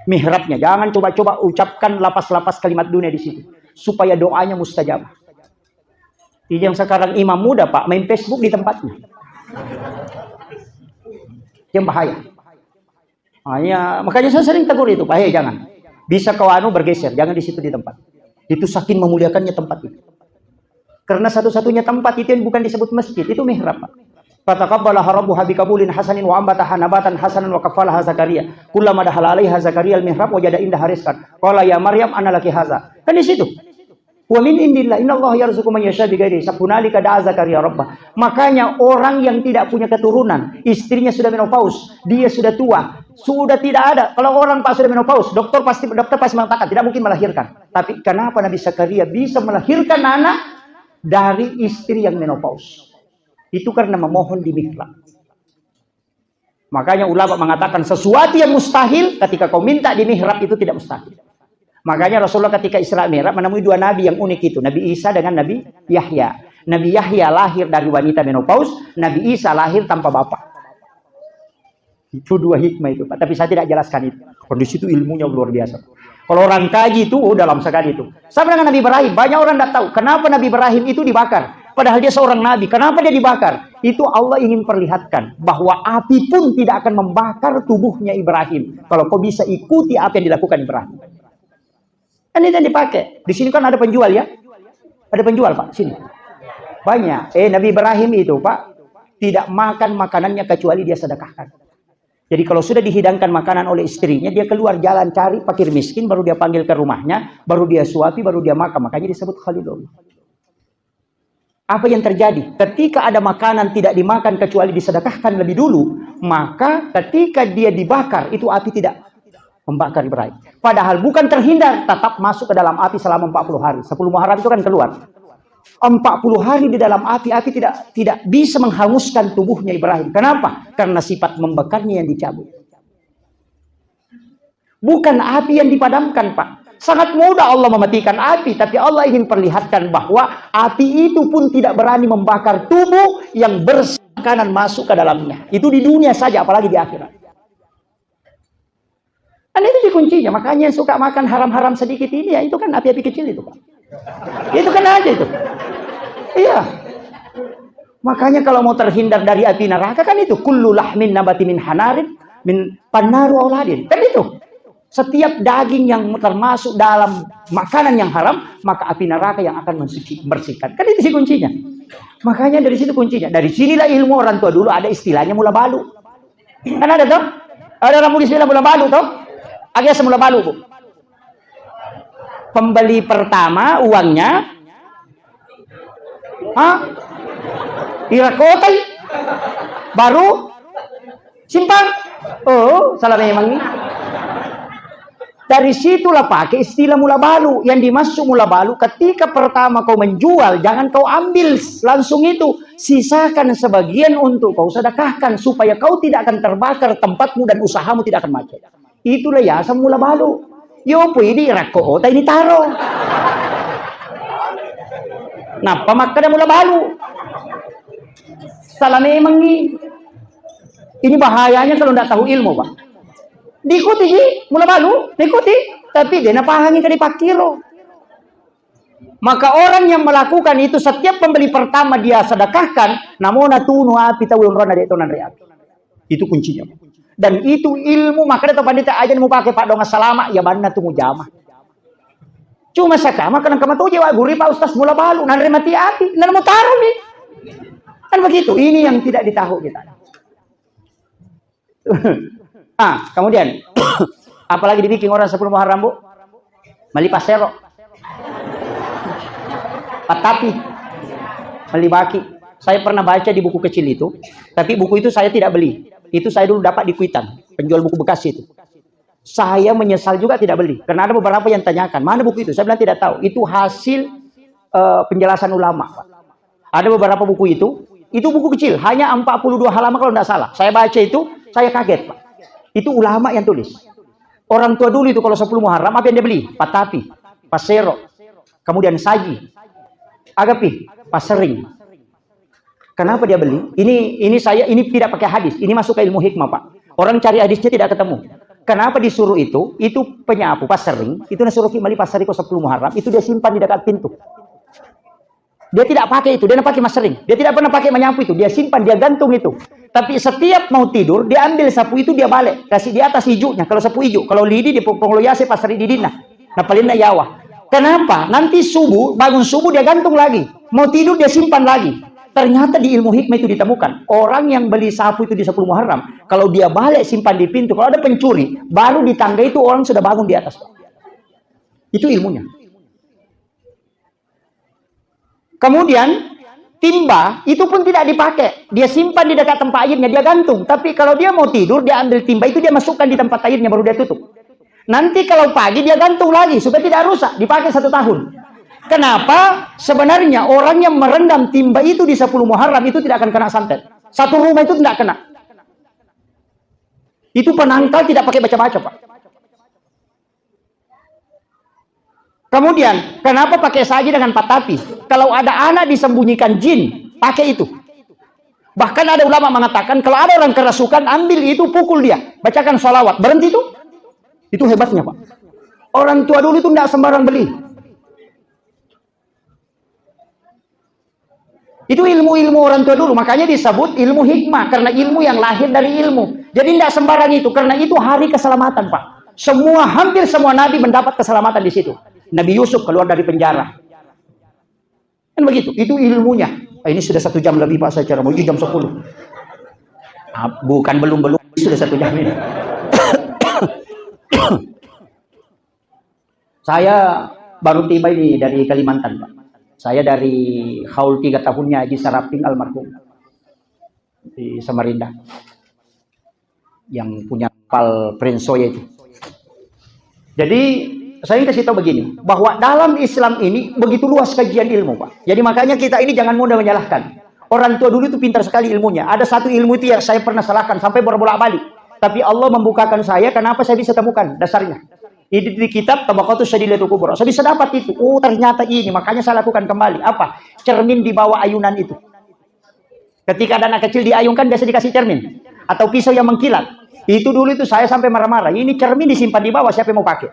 Speaker 1: Mihrabnya. Jangan coba-coba ucapkan lapas-lapas kalimat dunia di situ. Supaya doanya mustajab. Ini yang sekarang imam muda, Pak, main Facebook di tempatnya. Yang bahaya. Makanya saya sering tegur itu, Pak, hei jangan. Bisa kau bergeser, jangan di situ di tempat. Itu saking memuliakannya tempat itu. Karena satu-satunya tempat itu yang bukan disebut masjid, itu mihrab, Pak. Fataqabbalaha rabbuha biqabulin hasanin wa ambataha nabatan hasanan wa kafalaha Zakaria. Kullama dakhala 'alaiha Zakaria al-mihrab wajada indaha rizqan. Qala ya Maryam anna laki hadza. Kan di situ. Wa min indillah innallaha yarzuqu man yasha bighairi hisab. Hunalika da'a Zakaria rabbah. Makanya orang yang tidak punya keturunan, istrinya sudah menopause, dia sudah tua, sudah tidak ada. Kalau orang Pak sudah menopause, dokter pasti mengatakan tidak mungkin melahirkan. Tapi kenapa Nabi Zakaria bisa melahirkan anak dari istri yang menopause? Itu karena memohon di mihrab. Makanya ulama mengatakan sesuatu yang mustahil ketika kau minta di mihrab itu tidak mustahil. Makanya Rasulullah ketika Isra Mi'raj menemui 2 nabi yang unik itu, Nabi Isa dengan Nabi Yahya. Nabi Yahya lahir dari wanita menopause, Nabi Isa lahir tanpa bapak. Itu 2 hikmah itu, Pak. Tapi saya tidak jelaskan itu. Kondisi itu ilmunya luar biasa. Kalau orang kaji itu dalam sekali itu. Sama dengan Nabi Ibrahim, banyak orang tidak tahu kenapa Nabi Ibrahim itu dibakar. Padahal dia seorang nabi. Kenapa dia dibakar? Itu Allah ingin perlihatkan bahwa api pun tidak akan membakar tubuhnya Ibrahim. Kalau kau bisa ikuti apa yang dilakukan Ibrahim. Ini yang dipakai. Di sini kan ada penjual ya. Ada penjual, Pak, sini. Banyak. Nabi Ibrahim itu, Pak, tidak makan makanannya kecuali dia sedekahkan. Jadi kalau sudah dihidangkan makanan oleh istrinya, dia keluar jalan cari fakir miskin, baru dia panggil ke rumahnya, baru dia suapi, baru dia makan. Makanya disebut Khalilullah. Apa yang terjadi? Ketika ada makanan tidak dimakan kecuali disedekahkan lebih dulu, maka ketika dia dibakar, itu api tidak membakar Ibrahim. Padahal bukan terhindar, tetap masuk ke dalam api selama 40 hari. 10 Muharram itu kan keluar. 40 hari di dalam api tidak bisa menghanguskan tubuhnya Ibrahim. Kenapa? Karena sifat membakarnya yang dicabut. Bukan api yang dipadamkan, Pak. Sangat mudah Allah mematikan api, tapi Allah ingin perlihatkan bahwa api itu pun tidak berani membakar tubuh yang bermakanan masuk ke dalamnya. Itu di dunia saja, apalagi di akhirat. Dan itu kuncinya. Makanya yang suka makan haram-haram sedikit ini, ya itu kan api-api kecil itu, Pak. Itu kan aja itu. Iya. Makanya kalau mau terhindar dari api neraka kan itu kullu lahmin nabati min hanarin min pannaru auladin. Kan itu. Setiap daging yang termasuk dalam makanan yang haram, maka api neraka yang akan membersihkan. Kan itu sih kuncinya. Makanya dari situ kuncinya. Dari sinilah ilmu orang tua dulu ada istilahnya mula balu. Kan ada toh? Ada orang istilah mula balu toh? Agak semula balu, Bu. Pembeli pertama uangnya irakotai baru simpan. Oh, salah memang. Dari situlah pakai istilah mula balu. Yang dimaksud mula balu, ketika pertama kau menjual, jangan kau ambil langsung itu. Sisakan sebagian untuk kau sedekahkan, supaya kau tidak akan terbakar tempatmu dan usahamu tidak akan macet. Itulah ya mula balu. Yo pwede rako ini taro. Nah, pemakaian mula balu. Salah memang ini bahayanya kalau tidak tahu ilmu, Pak. Diikuti mula balu, diikuti, tapi dia napahangi ke dipakiro. Maka orang yang melakukan itu setiap pembeli pertama dia sedekahkan, namona tunu api tawun rona de tonan reak. Itu kuncinya. Dan itu ilmu, makanya tuh pandita aja mau pakai Pak Dong selama ya banna tuh mujamah. Cuma sakama kan kamu tuh jawa guri Pak Ustaz mula balu, nan remati api, nan mau taruh nih. Kan begitu. Ini yang tidak ditahu kita. Kemudian apalagi dibikin orang 10 Muharram, Bu? Mali pasero. Patapi. Mali baki. Saya pernah baca di buku kecil itu, tapi buku itu saya tidak beli. Itu saya dulu dapat di Kuitang, penjual buku bekas itu. Saya menyesal juga tidak beli, karena ada beberapa yang tanyakan, mana buku itu? Saya bilang tidak tahu. Itu hasil penjelasan ulama. Ada beberapa buku itu buku kecil, hanya 42 halaman kalau tidak salah. Saya baca itu, saya kaget, Pak. Itu ulama yang tulis. Orang tua dulu itu kalau 10 Muharram apa yang dia beli? Patapi, pasero, kemudian saji, agapi, pasering. Kenapa dia beli? Ini tidak pakai hadis. Ini masuk ke ilmu hikmah, Pak. Orang cari hadisnya tidak ketemu. Kenapa disuruh itu? Itu penyapu pasering. Itu disuruh mali pasari ko 10 Muharram. Itu dia simpan di dekat pintu. Dia tidak pakai itu. Dia pakai masering. Dia tidak pernah pakai menyapu itu. Dia simpan, dia gantung itu. Tapi setiap mau tidur, dia ambil sapu itu, dia balik. Kasih di atas hijaunya. Kalau sapu hijau. Kalau lidi, dia pengloyase pasari di dina. Nah, paling yawa. Kenapa? Nanti subuh, bangun subuh, dia gantung lagi. Mau tidur, dia simpan lagi. Ternyata di ilmu hikmah itu ditemukan. Orang yang beli sapu itu di 10 Muharram. Kalau dia balik, simpan di pintu. Kalau ada pencuri, baru di tangga itu orang sudah bangun di atas. Itu ilmunya. Kemudian timba itu pun tidak dipakai. Dia simpan di dekat tempat airnya, dia gantung. Tapi kalau dia mau tidur, dia ambil timba itu, dia masukkan di tempat airnya, baru dia tutup. Nanti kalau pagi dia gantung lagi supaya tidak rusak, dipakai 1 tahun. Kenapa? Sebenarnya orang yang merendam timba itu di 10 Muharram itu tidak akan kena santet. Satu rumah itu tidak kena. Itu penangkal tidak pakai baca-baca, Pak. Kemudian, kenapa pakai saji dengan patapi? Kalau ada anak disembunyikan jin, pakai itu. Bahkan ada ulama mengatakan, kalau ada orang kerasukan, ambil itu, pukul dia. Bacakan sholawat. Berhenti itu. Itu hebatnya, Pak. Orang tua dulu itu tidak sembarang beli. Itu ilmu-ilmu orang tua dulu. Makanya disebut ilmu hikmah. Karena ilmu yang lahir dari ilmu. Jadi tidak sembarang itu. Karena itu hari keselamatan, Pak. Hampir semua nabi mendapat keselamatan di situ. Nabi Yusuf keluar dari penjara. Kan begitu. Itu ilmunya. Ini sudah 1 jam lebih, Pak, saya cara. Mau jam 10. Bukan belum. Sudah 1 jam ini. Saya baru tiba ini dari Kalimantan, Pak. Saya dari haul 3 tahunnya Haji Saraping almarhum di Samarinda, yang punya kapal Prince Soya itu. Jadi saya kasih tahu begini, bahwa dalam Islam ini begitu luas kajian ilmu, Pak. Jadi makanya kita ini jangan mudah menyalahkan. Orang tua dulu itu pintar sekali ilmunya. Ada satu ilmu itu yang saya pernah salahkan sampai berbolak-balik. Tapi Allah membukakan saya, kenapa saya bisa temukan dasarnya. Ini di kitab Tabaqatus Syadidatul Kubra. Saya bisa dapat itu. Oh, ternyata ini. Makanya saya lakukan kembali. Apa? Cermin di bawah ayunan itu. Ketika ada anak kecil diayunkan, biasa dikasih cermin. Atau pisau yang mengkilat. Itu dulu itu saya sampai marah-marah. Ini cermin disimpan di bawah, siapa yang mau pakai?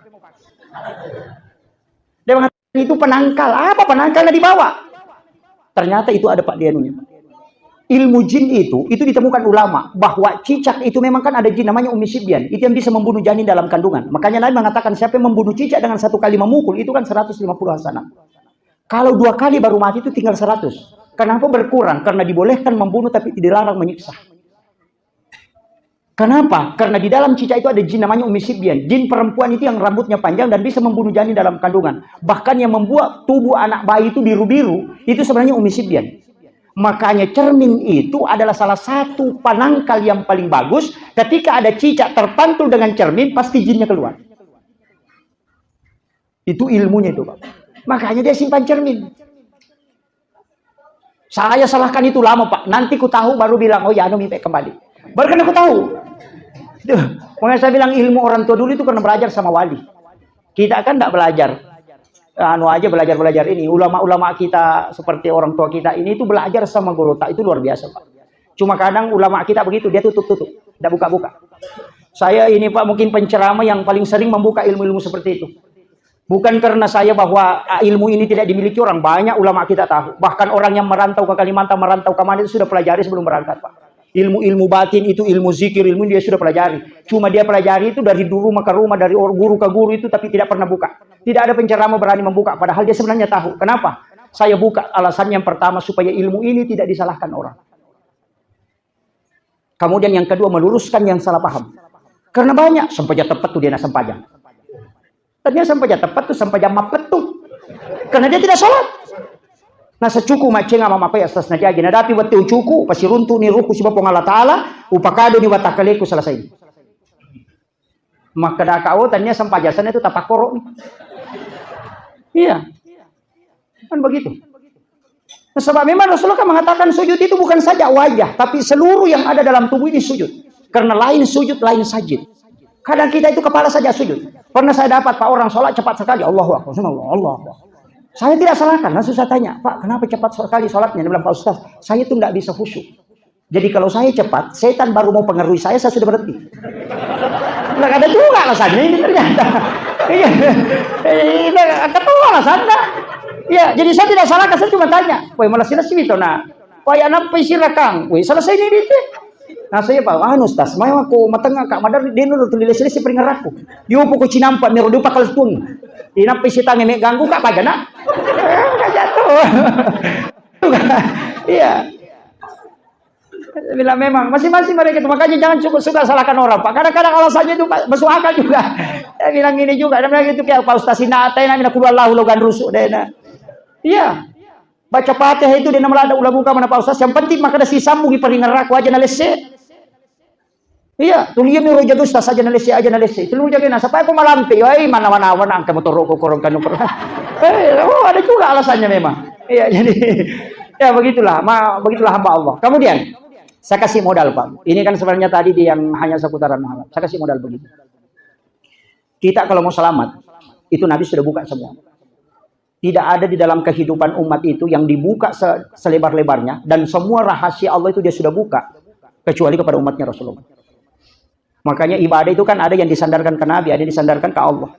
Speaker 1: Dia mengatakan itu penangkal. Apa penangkalnya di bawah? Ternyata itu ada Pak Dianunya. Ilmu jin itu ditemukan ulama bahwa cicak itu memang kan ada jin namanya Umi Sibyan, itu yang bisa membunuh janin dalam kandungan. Makanya Nabi mengatakan siapa yang membunuh cicak dengan 1 kali memukul itu kan 150 hasanah. Kalau 2 kali baru mati itu tinggal 100. Kenapa berkurang? Karena dibolehkan membunuh tapi dilarang menyiksa. Kenapa? Karena di dalam cicak itu ada jin namanya Umi Sibyan. Jin perempuan itu yang rambutnya panjang dan bisa membunuh janin dalam kandungan. Bahkan yang membuat tubuh anak bayi itu biru-biru itu sebenarnya Umi Sibyan. Makanya cermin itu adalah salah satu penangkal yang paling bagus. Ketika ada cicak terpantul dengan cermin, pasti jinnya keluar. Itu ilmunya itu, Pak. Makanya dia simpan cermin. Saya salahkan itu lama, Pak. Nanti ku tahu baru bilang, oh ya, minta kembali. Baru kan aku tahu. Itu. Makanya saya bilang ilmu orang tua dulu itu karena belajar sama wali. Kita kan tidak belajar. Belajar ini. Ulama-ulama kita seperti orang tua kita ini itu belajar sama guru tak itu luar biasa, Pak. Cuma kadang ulama kita begitu, dia tutup-tutup, tidak buka-buka. Saya ini, Pak, mungkin penceramah yang paling sering membuka ilmu-ilmu seperti itu. Bukan karena saya bahwa ilmu ini tidak dimiliki orang, banyak ulama kita tahu. Bahkan orang yang merantau ke Kalimantan, merantau ke mana itu sudah pelajari sebelum berangkat, Pak. Ilmu-ilmu batin itu, ilmu zikir, ilmu dia sudah pelajari. Cuma dia pelajari itu dari rumah ke rumah, dari guru ke guru itu, tapi tidak pernah buka. Tidak ada penceramah berani membuka, padahal dia sebenarnya tahu. Kenapa? Saya buka alasan yang pertama supaya ilmu ini tidak disalahkan orang. Kemudian yang kedua meluruskan yang salah paham. Karena banyak sampaja tepat tuh dia nak sampaja. Ternyata sampaja tepat tuh sampaja mapetu. Karena dia tidak sholat. Nah secuku maceng ama mapai asas najagi. Nah tapi waktu cuku pasti runtuh ni ruku si Bapa Allah Taala upakado ni watakaleku selesai. Maka dah kau tanya sampajasan itu tapak korok nih. Iya. Kan begitu. Nah, sebab memang Rasulullah kan mengatakan sujud itu bukan saja wajah, tapi seluruh yang ada dalam tubuh ini sujud. Karena lain sujud, lain sajid. Kadang kita itu kepala saja sujud. Pernah saya dapat Pak orang sholat cepat sekali. Allahu Akbar, Allah. Saya tidak salahkan, langsung saya tanya, Pak, kenapa cepat sekali sholatnya? Dia bilang, Pak Ustaz, saya itu tidak bisa khusyuk. Jadi kalau saya cepat, setan baru mau pengaruhi saya sudah berhenti. Nggak ada juga alasannya ini ternyata. Iya, ketua alasannya. Ya, jadi saya tidak salahkan, saya cuma tanya, woi malah sila sih itu, nah, woi anak pesira kang, woi selesai ini itu. Nah saya Pak, Ustaz, mau aku matengah kak, madar dia nurut tulis-tulis si peringaraku. Dia pukul cinampak, merodu pakal tun. Di nampai si tangan ganggu kak pada nak, nggak jatuh. Iya. Bila memang masing-masing mereka itu, makanya jangan cukup suka salahkan orang, Pak. Kadang-kadang alasannya itu masuk akal juga. Saya bilang ini juga, dan bilang itu kayak Pak Ustaz Sinata, yang namanya kulallahu logan rusuk deh. Iya. Baca Fatihah itu dia namanya ada ulah buka mana Pak Ustaz. Yang penting maka ada si sambung di paringan raku aja nalese. Iya, tuliam ni roja Ustaz aja nalese Itu lu jaga nasa. Apa aku malampi? Ai mana-mana angka motor rokok korong kanu. Ada juga alasannya memang. Iya, jadi ya begitulah hamba Allah. Kemudian saya kasih modal, Pak. Ini kan sebenarnya tadi yang hanya seputaran malam. Saya kasih modal begitu. Kita kalau mau selamat, itu Nabi sudah buka semua. Tidak ada di dalam kehidupan umat itu yang dibuka selebar-lebarnya. Dan semua rahasia Allah itu dia sudah buka. Kecuali kepada umatnya Rasulullah. Makanya ibadah itu kan ada yang disandarkan ke Nabi, ada yang disandarkan ke Allah.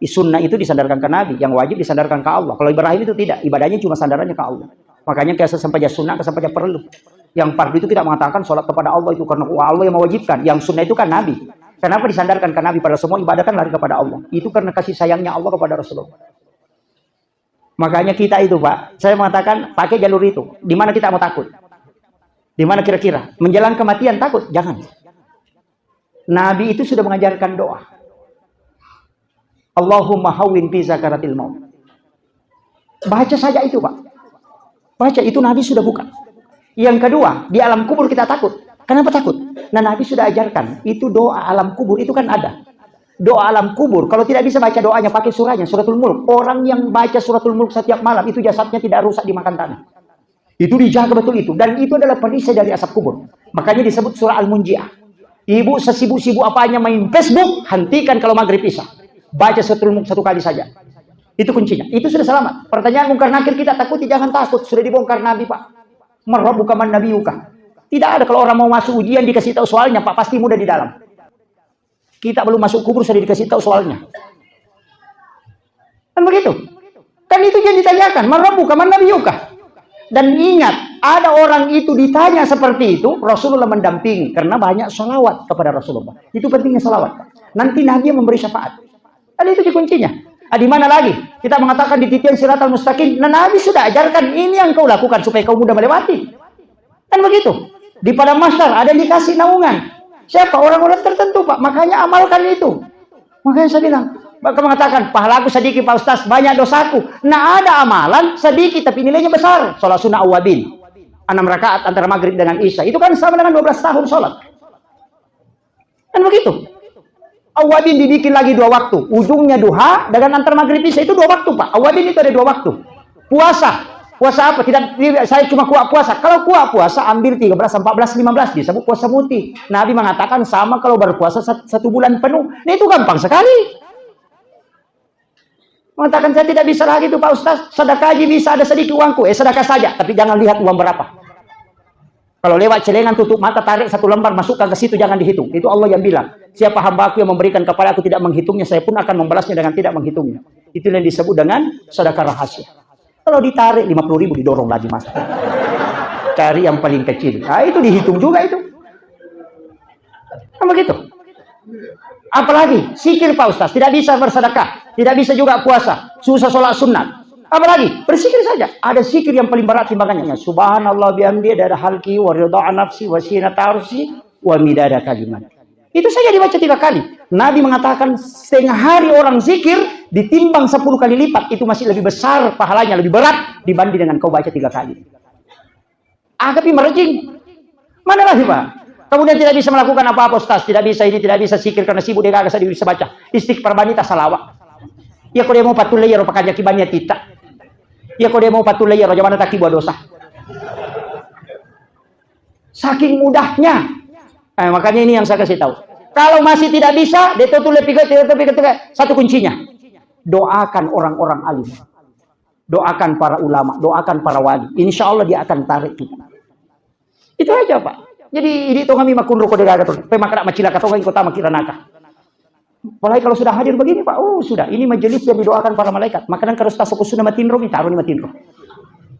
Speaker 1: Sunnah itu disandarkan ke Nabi, yang wajib disandarkan ke Allah. Kalau Ibrahim itu tidak, ibadahnya cuma sandarannya ke Allah. Makanya kayak sesampainya sunnah, kesampainya perlu. Yang fardu itu kita mengatakan sholat kepada Allah itu karena Allah yang mewajibkan. Yang sunnah itu kan Nabi. Kenapa disandarkan ke Nabi? Pada semua ibadah kan lari kepada Allah. Itu karena kasih sayangnya Allah kepada Rasulullah. Makanya kita itu, Pak, saya mengatakan pakai jalur itu. Di mana kita mau takut? Di mana kira-kira? Menjelang kematian takut? Jangan. Nabi itu sudah mengajarkan doa. Allahumma hawwin fi zakaratil maut. Baca saja itu, Pak. Baca itu Nabi sudah buka. Yang kedua, di alam kubur kita takut. Kenapa takut? Nah, Nabi sudah ajarkan. Itu doa alam kubur itu kan ada. Doa alam kubur, kalau tidak bisa baca doanya, pakai surahnya, suratul mulk. Orang yang baca suratul mulk setiap malam, itu jasadnya tidak rusak dimakan tanah. Itu dijaga betul itu. Dan itu adalah perisai dari asap kubur. Makanya disebut surah Al-Munji'ah. Ibu sesibuk-sibuk apanya main Facebook, hentikan kalau maghrib isya. Baca satu kali saja. Itu kuncinya. Itu sudah selamat. Pertanyaan mungkar nakir kita takuti, jangan takut. Sudah dibongkar Nabi, Pak. Marabbuka man nabiyuka. Tidak ada kalau orang mau masuk ujian dikasih tahu soalnya, Pak, pasti mudah di dalam. Kita belum masuk kubur sudah dikasih tahu soalnya. Kan begitu? Kan itu yang ditanyakan, marabbuka man nabiyuka. Dan ingat, ada orang itu ditanya seperti itu, Rasulullah mendampingi karena banyak salawat kepada Rasulullah. Itu pentingnya salawat. Nanti Nabi yang memberi syafaat. Dan itu kuncinya. Di mana lagi? Kita mengatakan di titian siratal mustaqim. Nah, Nabi sudah ajarkan ini yang kau lakukan supaya kau mudah melewati. Kan begitu? Di padang mahsyar ada yang dikasih naungan. Siapa? Orang-orang tertentu, Pak. Makanya amalkan itu. Makanya saya bilang, Bapak mengatakan, pahalaku sedikit Pak Ustaz, banyak dosaku. Nah, ada amalan sedikit tapi nilainya besar. Sholat sunnah awabin. 6 rakaat antara maghrib dengan isya. Itu kan sama dengan 12 tahun sholat. Kan begitu? Awabin dibikin lagi 2 waktu. Ujungnya duha dengan antar maghrib isya. Itu 2 waktu, Pak. Awabin itu ada 2 waktu. Puasa. Puasa apa? Tidak, saya cuma kuat puasa. Kalau kuat puasa, ambil 13, 14, 15. Disebut puasa putih. Nabi mengatakan sama kalau berpuasa 1 bulan penuh. Nah, itu gampang sekali. Mengatakan saya tidak bisa lagi itu Pak Ustaz. Sedekah aja bisa, ada sedikit uangku. Sedekah saja. Tapi jangan lihat uang berapa. Kalau lewat celengan tutup mata, tarik 1 lembar, masukkan ke situ, jangan dihitung. Itu Allah yang bilang. Siapa hambaku yang memberikan kepada aku tidak menghitungnya, saya pun akan membalasnya dengan tidak menghitungnya. Itu yang disebut dengan sedekah rahasia. Kalau ditarik 50.000 didorong lagi mas. Cari yang paling kecil. Nah, itu dihitung juga itu. Kan begitu. Apalagi zikir Pak Ustaz, tidak bisa bersedekah, tidak bisa juga puasa, susah sholat sunat. Apalagi berzikir saja. Ada zikir yang paling berat timbangannya. Subhanallah bihamdi, ada halki wa ridha nafsi wa sinata arsi wa midada kalimat. Itu saja dibaca 3 kali. Nabi mengatakan setengah hari orang zikir ditimbang 10 kali lipat. Itu masih lebih besar pahalanya, lebih berat dibanding dengan kau baca 3 kali. Tapi merjing. Mana lagi Pak? Kemudian tidak bisa melakukan apa-apa Ustaz. Tidak bisa ini, tidak bisa zikir karena sibuk dia gak bisa baca. Istighfar banita salawat. Ya kalau dia mau patul layar pakai kibannya tidak. Ya kalau dia mau patul layar jangan tak buat dosa. Saking mudahnya. Makanya ini yang saya kasih tahu. Kalau masih tidak bisa, dia tutup satu kuncinya. Doakan orang-orang alim. Doakan para ulama, doakan para wali. Insya Allah dia akan tarik kita. Itu aja Pak. Jadi ini tuh kami makun rokok dari agak pemakna macila kata orang kota makira naka. Apalagi kalau sudah hadir begini Pak, sudah ini majelis yang didoakan para malaikat. Makanan kalau sudah fokus sudah matinro, taruh di matinro.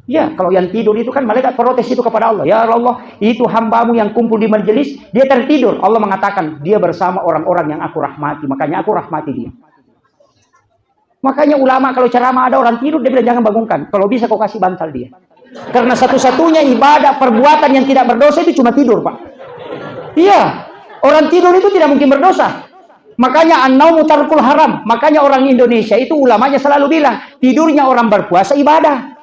Speaker 1: Ya, kalau yang tidur itu kan malaikat protes itu kepada Allah. Ya Allah, itu hambamu yang kumpul di majelis, dia tertidur. Allah mengatakan, dia bersama orang-orang yang aku rahmati. Makanya aku rahmati dia. Makanya ulama kalau ceramah ada orang tidur, dia bilang jangan bangunkan. Kalau bisa kau kasih bantal dia. Karena satu-satunya ibadah perbuatan yang tidak berdosa itu cuma tidur, Pak. Iya, orang tidur itu tidak mungkin berdosa. Makanya an-naumu tarkul haram. Makanya orang Indonesia itu ulamanya selalu bilang, tidurnya orang berpuasa ibadah.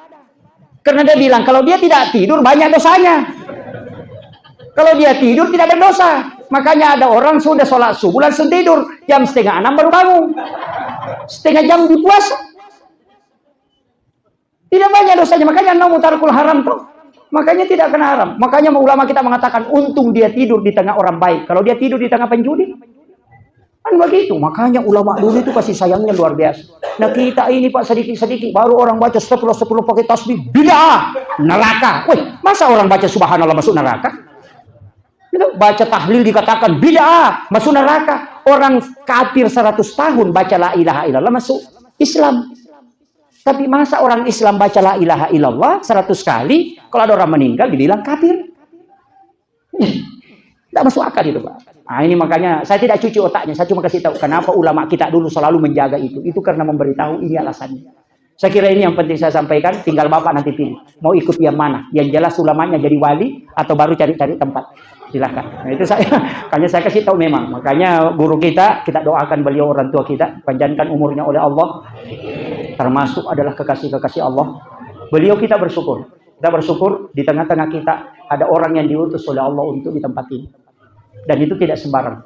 Speaker 1: Karena dia bilang, kalau dia tidak tidur banyak dosanya. Kalau dia tidur tidak berdosa. Makanya ada orang sudah sholat subuh langsung tidur. Jam 5:30 baru bangun. Setengah jam di puasa. Tidak banyak dosanya. Makanya an-naumu tarkul haram tuh. Makanya tidak kena haram. Makanya ulama kita mengatakan, untung dia tidur di tengah orang baik. Kalau dia tidur di tengah penjudi, kan begitu. Makanya ulama dulu itu kasih sayangnya luar biasa. Nah kita ini Pak sedikit-sedikit baru orang baca 10 pakai tasbih bid'ah, neraka. Wih, masa orang baca subhanallah masuk neraka? Gitu, baca tahlil dikatakan bid'ah, masuk neraka. Orang kafir 100 tahun baca la ilaha illallah masuk Islam. Tapi masa orang Islam baca la ilaha illallah 100 kali, kalau ada orang meninggal dibilang kafir? Tidak masuk akal itu Pak. Nah ini makanya saya tidak cuci otaknya, saya cuma kasih tahu kenapa ulama kita dulu selalu menjaga itu. Itu karena memberitahu ini alasannya. Saya kira ini yang penting saya sampaikan, tinggal Bapak nanti pilih. Mau ikut yang mana? Yang jelas ulamanya jadi wali atau baru cari-cari tempat. Silakan. Nah itu saya, makanya saya kasih tahu memang. Makanya guru kita doakan beliau orang tua kita, panjangkan umurnya oleh Allah. Termasuk adalah kekasih-kekasih Allah. Beliau kita bersyukur. Kita bersyukur di tengah-tengah kita ada orang yang diutus oleh Allah untuk di tempat ini. Dan itu tidak sembarang.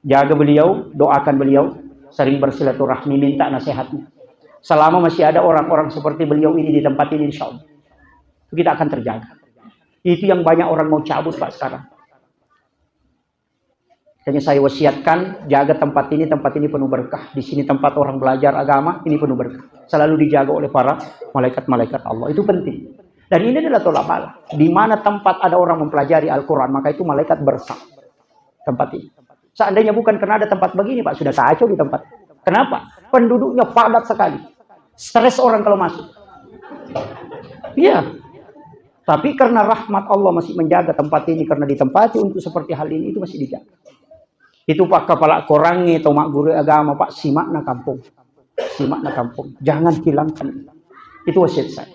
Speaker 1: Jaga beliau, doakan beliau, sering bersilaturahmi, minta nasihatnya. Selama masih ada orang-orang seperti beliau ini di tempat ini, insya Allah, kita akan terjaga. Itu yang banyak orang mau cabut Pak sekarang. Hanya saya wasiatkan, jaga tempat ini penuh berkah. Di sini tempat orang belajar agama, ini penuh berkah. Selalu dijaga oleh para malaikat-malaikat Allah. Itu penting. Dan ini adalah tolak bala. Di mana tempat ada orang mempelajari Al-Quran, maka itu malaikat bersah. Tempat ini. Seandainya bukan karena ada tempat begini, Pak, sudah kacau di tempat. Kenapa? Penduduknya padat sekali. Stres orang kalau masuk. Iya. Tapi karena rahmat Allah masih menjaga tempat ini, karena ditempati untuk seperti hal ini, itu masih dijaga. Itu Pak kepala korangi atau mak guru agama, Pak, simak na kampung. Simak na kampung. Jangan hilangkan. Itu wasiat saya.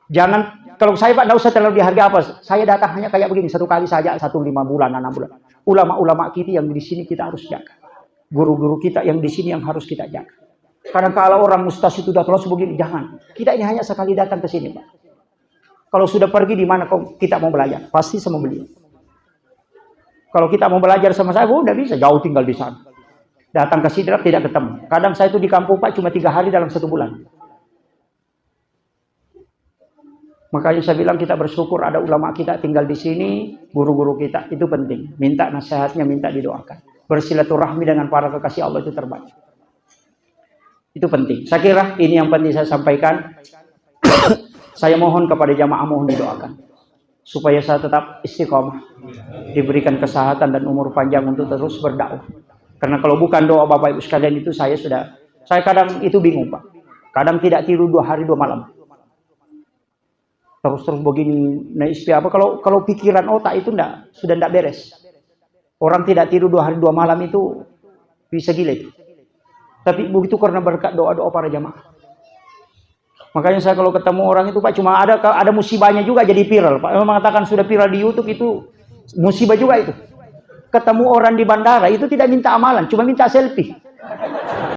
Speaker 1: Jangan, kalau saya Pak, tidak usah terlalu dihargai apa. Saya datang hanya kayak begini, satu kali saja, 5 bulan, 6 bulan. Ulama-ulama kita yang di sini kita harus jaga. Guru-guru kita yang di sini yang harus kita jaga. Karena kalau orang ustaz itu sudah terus begini, jangan. Kita ini hanya sekali datang ke sini, Pak. Kalau sudah pergi di mana kita mau belajar, pasti sama beliau. Kalau kita mau belajar sama saya, udah bisa, jauh tinggal di sana. Datang ke Sidrap tidak ketemu. Kadang saya itu di kampung Pak cuma 3 hari dalam 1 bulan. Makanya saya bilang kita bersyukur ada ulama kita tinggal di sini, guru-guru kita, itu penting. Minta nasihatnya, minta didoakan. Bersilaturahmi dengan para kekasih Allah itu terbaik. Itu penting. Saya kira ini yang penting saya sampaikan. Saya mohon kepada jamaah, mohon didoakan. Supaya saya tetap istiqomah. Diberikan kesehatan dan umur panjang untuk terus berdakwah. Karena kalau bukan doa Bapak Ibu sekalian itu saya kadang itu bingung Pak. Kadang tidak tidur 2 hari 2 malam. Terus begini, naik apa? Kalau pikiran otak itu sudah tidak beres. Orang tidak tidur 2 hari 2 malam itu bisa gila itu. Tapi begitu karena berkat doa-doa para jamaah. Makanya saya kalau ketemu orang itu Pak, cuma ada musibahnya juga jadi viral. Pak mengatakan sudah viral di YouTube, itu musibah juga itu. Ketemu orang di bandara itu tidak minta amalan, cuma minta selfie.